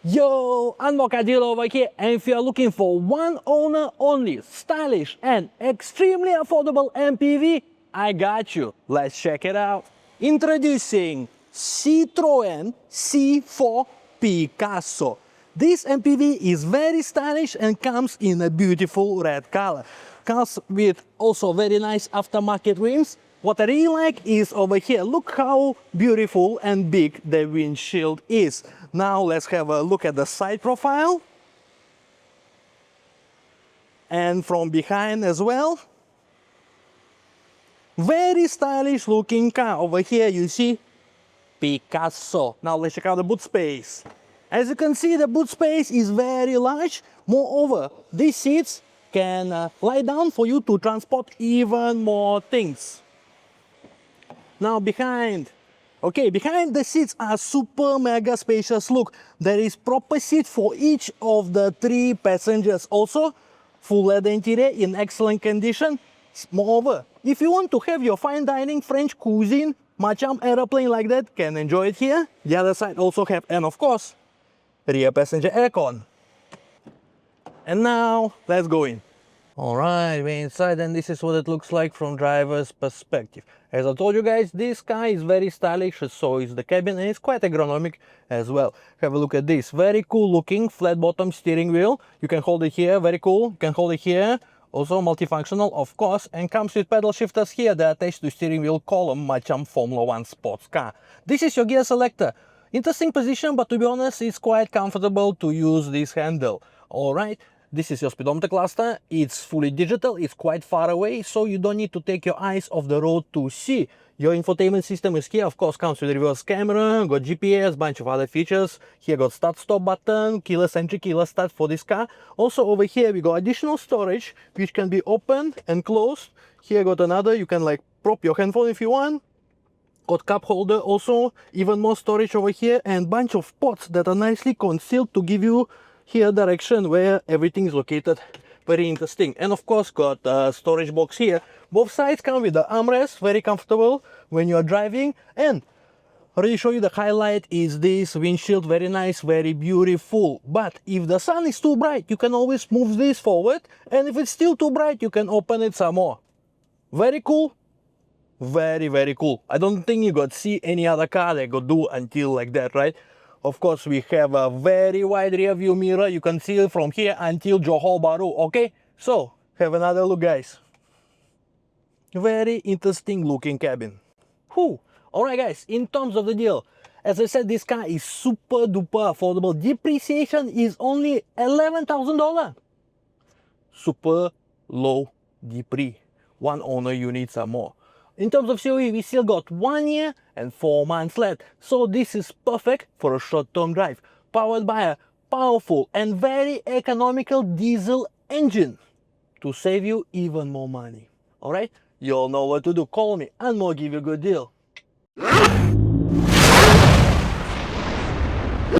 Yo, 𝐂𝐻𝐿𝐿 over here, and if you are looking for one owner only, stylish and extremely affordable MPV, I got you. Let's check it out. Introducing Citroen C4 Picasso. This MPV is very stylish and comes in a beautiful red color. Comes with also very nice aftermarket rims. What I really like is over here, look how beautiful and big the windshield is. Now let's have a look at the side profile. And from behind as well. Very stylish looking car. Over here you see Picasso. Now let's check out the boot space. As you can see, the boot space is very large. Moreover, these seats can lie down for you to transport even more things. Now behind the seats are super mega spacious. Look, there is proper seat for each of the 3 passengers. Also, full leather interior in excellent condition. Moreover, if you want to have your fine dining French cuisine, macam aeroplane like that, can enjoy it here. The other side also have, and of course, rear passenger aircon. And now, let's go in. Alright, we're inside and this is what it looks like from driver's perspective. As I told you guys, this car is very stylish, so is the cabin, and it's quite ergonomic as well. Have a look at this, very cool looking flat bottom steering wheel. You can hold it here, very cool. You can hold it here, also multifunctional of course, and comes with pedal shifters here that attach to steering wheel column, macam Formula 1 sports car. This is your gear selector. Interesting position, but to be honest, it's quite comfortable to use this handle. Alright. This is your speedometer cluster. It's fully digital, it's quite far away, so you don't need to take your eyes off the road to see. Your infotainment system is here, of course, comes with reverse camera, got GPS, bunch of other features. Here got start stop button, keyless entry, keyless start for this car. Also over here we got additional storage which can be opened and closed. Here got another, you can like prop your handphone if you want. Got cup holder also, even more storage over here, and bunch of pots that are nicely concealed to give you here direction where everything is located. Very interesting. And of course got a storage box here. Both sides come with the armrest, very comfortable when you are driving. And already show you the highlight is this windshield, very nice, very beautiful. But if the sun is too bright, you can always move this forward, and if it's still too bright, you can open it some more. Very cool. Very cool. I don't think you got see any other car that could do until like that, right? Of course, we have a very wide rear view mirror. You can see it from here until Johor Bahru, okay? So, have another look, guys. Very interesting looking cabin. Whew. Alright, guys, in terms of the deal, as I said, this car is super duper affordable. Depreciation is only $11,000. Super low depre. One owner, you need some more. In terms of COE, we still got 1 year and 4 months left, so this is perfect for a short-term drive, powered by a powerful and very economical diesel engine to save you even more money. Alright, you all know what to do. Call me and we'll give you a good deal.